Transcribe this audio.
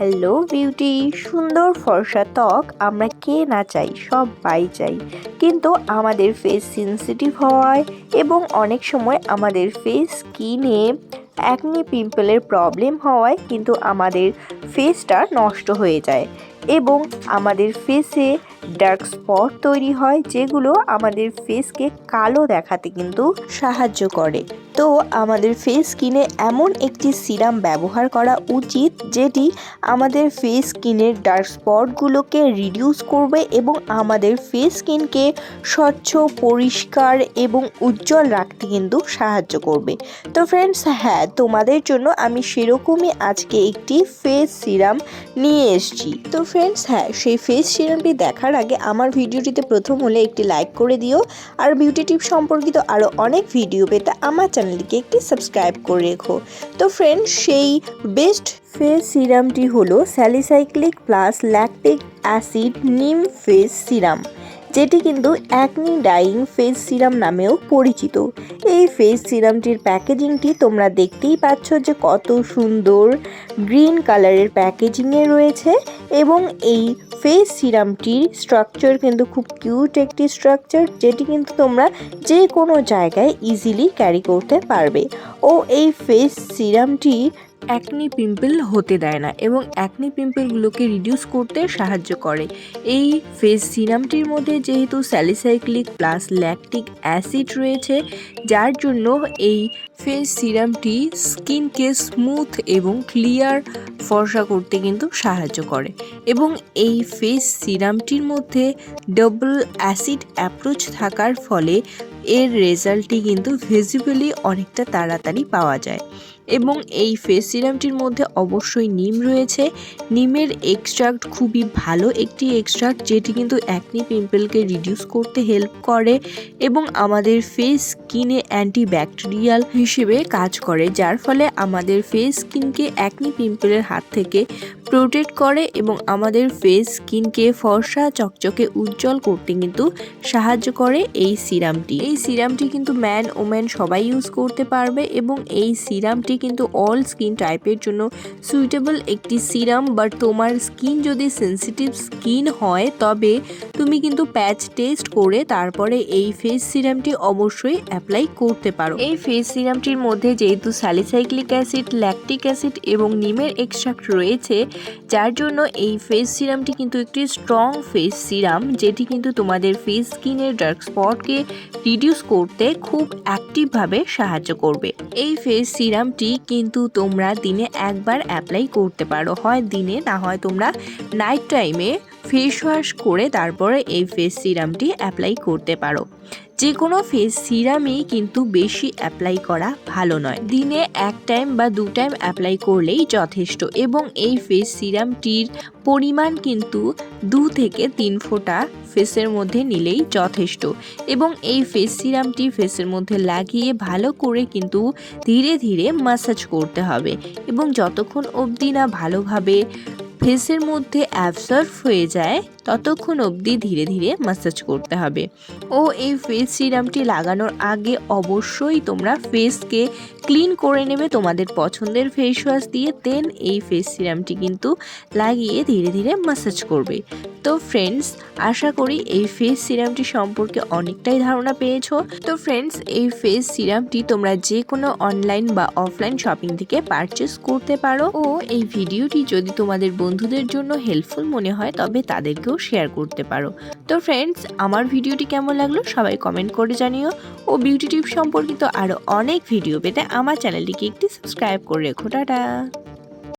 Hello beauty, সুন্দর ফর্সা ত্বক আমরা কে না চাই, সবাই চাই। কিন্তু আমাদের ফেস সেনসিটিভ হওয়ায় এবং অনেক সময় আমাদের ফেস স্কিনে অ্যাকনি পিম্পলের প্রবলেম হওয়ায় কিন্তু আমাদের ফেসটা নষ্ট হয়ে যায় এবং আমাদের ফেসে ডার্ক স্পট তৈরি হয়, যেগুলো আমাদের ফেসকে কালো দেখাতে কিন্তু সাহায্য করে। তো আমাদের ফেস স্কিনে এমন একটি সিরাম ব্যবহার করা উচিত যেটি আমাদের ফেস স্কিনের ডার্ক স্পটগুলোকে রিডিউস করবে এবং আমাদের ফেস স্কিনকে স্বচ্ছ, পরিষ্কার এবং উজ্জ্বল রাখতে কিন্তু সাহায্য করবে। তো ফ্রেন্ডস, হ্যাঁ, তোমাদের জন্য আমি সেরকমই আজকে একটি ফেস সিরাম নিয়ে এসেছি। তো ফ্রেন্ডস, হ্যাঁ, সেই ফেস সিরামটি দেখার আগে আমার ভিডিওটিতে প্রথম হলে একটি লাইক করে দিও, আর বিউটি টিপ সম্পর্কিত আরও অনেক ভিডিও পেতে আমার চ্যানেলটিকে একটি সাবস্ক্রাইব করে রেখো। তো ফ্রেন্ডস, সেই বেস্ট ফেস সিরামটি হলো স্যালিসাইক্লিক প্লাস ল্যাকটিক অ্যাসিড নিম ফেস সিরাম, যেটি কিন্তু অ্যাকনি ডাইং ফেস সিরাম নামেও পরিচিত। এই ফেস সিরামটির প্যাকেজিংটি তোমরা দেখতেই পাচ্ছ যে কত সুন্দর গ্রিন কালারের প্যাকেজিংয়ে রয়েছে এবং এই ফেস সিরামটির স্ট্রাকচার কিন্তু খুব কিউট একটি স্ট্রাকচার, যেটি কিন্তু তোমরা যে কোনো জায়গায় ইজিলি ক্যারি করতে পারবে। ও এই ফেস সিরামটি অ্যাকনি পিম্পল হতে দেয় না এবং অ্যাকনি পিম্পলগুলোকে রিডিউস করতে সাহায্য করে। এই ফেস সিরামটির মধ্যে যেহেতু স্যালিসাইক্লিক প্লাস ল্যাকটিক অ্যাসিড রয়েছে, যার জন্য এই ফেস সিরামটি স্কিনকে স্মুথ এবং ক্লিয়ার ফর্সা করতে কিন্তু সাহায্য করে এবং এই ফেস সিরামটির মধ্যে ডাবল অ্যাসিড অ্যাপ্রোচ থাকার ফলে এর রেজাল্টটি কিন্তু ভিজিবলি অনেকটা তাড়াতাড়ি পাওয়া যায়। এবং এই ফেস সিরামটির মধ্যে অবশ্যই নিম রয়েছে। নিমের এক্সট্রাক্ট খুবই ভালো একটি এক্সট্রাক্ট, যেটি কিন্তু অ্যাকনি পিম্পলকে রিডিউস করতে হেল্প করে এবং আমাদের ফেস স্কিনে অ্যান্টিব্যাকটেরিয়াল হিসেবে কাজ করে, যার ফলে আমাদের ফেস স্কিনকে অ্যাকনি পিম্পলের হাত থেকে প্রোটেক্ট করে এবং আমাদের ফেস স্কিনকে ফর্সা, চকচকে, উজ্জ্বল করতে কিন্তু সাহায্য করে এই সিরামটি। এই সিরামটি কিন্তু ম্যান ওম্যান সবাই ইউজ করতে পারবে এবং এই সিরামটি কিন্তু অল স্কিন টাইপের জন্য সুইটেবল একটি সিরাম। বাট তোমার স্কিন যদি সেনসিটিভ স্কিন হয় তবে তুমি কিন্তু প্যাচ টেস্ট করে তারপরে এই ফেস সিরামটি অবশ্যই অ্যাপ্লাই করতে পারো। এই ফেস সিরামটির মধ্যে যেহেতু স্যালিসাইক্লিক অ্যাসিড, ল্যাকটিক অ্যাসিড এবং নিমের এক্সট্রাক্ট রয়েছে, যার জন্য এই ফেস সিরামটি কিন্তু একটি স্ট্রং ফেস সিরাম, যেটি কিন্তু তোমাদের ফেস স্কিনের ডার্ক স্পটকে রিডিউস করতে খুব অ্যাক্টিভভাবে সাহায্য করবে। এই ফেস সিরামটি কিন্তু তোমরা দিনে একবার অ্যাপ্লাই করতে পারো, হয় দিনে, না হয় তোমরা নাইট টাইমে ফেস ওয়াশ করে তারপরে এই ফেস সিরামটি অ্যাপ্লাই করতে পারো। যে কোনো ফেস সিরামই কিন্তু বেশি অ্যাপ্লাই করা ভালো নয়, দিনে এক টাইম বা 2 টাইম অ্যাপ্লাই করলেই যথেষ্ট এবং এই ফেস সিরামটির পরিমাণ কিন্তু 2 থেকে 3 ফোঁটা ফেসের মধ্যে নিলেই যথেষ্ট এবং এই ফেস সিরামটি ফেসের মধ্যে লাগিয়ে ভালো করে কিন্তু ধীরে ধীরে ম্যাসাজ করতে হবে এবং যতক্ষণ অবধি না ভালোভাবে ফেসের মধ্যে অ্যাবসর্ব হয়ে যায় ততক্ষণ অবধি ধীরে ধীরে ম্যাসাজ করতে হবে। ও এই ফেস সিরামটি লাগানোর আগে অবশ্যই তোমরা ফেসকে ক্লিন করে নেবে তোমাদের পছন্দের ফেস ওয়াশ দিয়ে, দেন এই ফেস সিরামটি কিন্তু লাগিয়ে ধীরে ধীরে ম্যাসাজ করবে। তো ফ্রেন্ডস, আশা করি এই ফেস সিরামটি সম্পর্কে অনেকটাই ধারণা পেয়েছো। তো ফ্রেন্ডস, এই ফেস সিরামটি তোমরা যে কোনো অনলাইন বা অফলাইন শপিং থেকে পারচেস করতে পারো ও এই ভিডিওটি যদি তোমাদের বন্ধুদের জন্য হেল্পফুল মনে হয় তবে তাদেরকেও শেয়ার করতে পারো। তো ফ্রেন্ডস, আমার ভিডিওটি কেমন লাগলো সবাই কমেন্ট করে জানিও ও বিউটি টিপ সম্পর্কিত আরও অনেক ভিডিও পেতে আমার চ্যানেলটিকে একটি সাবস্ক্রাইব করে রেখো। টাটা।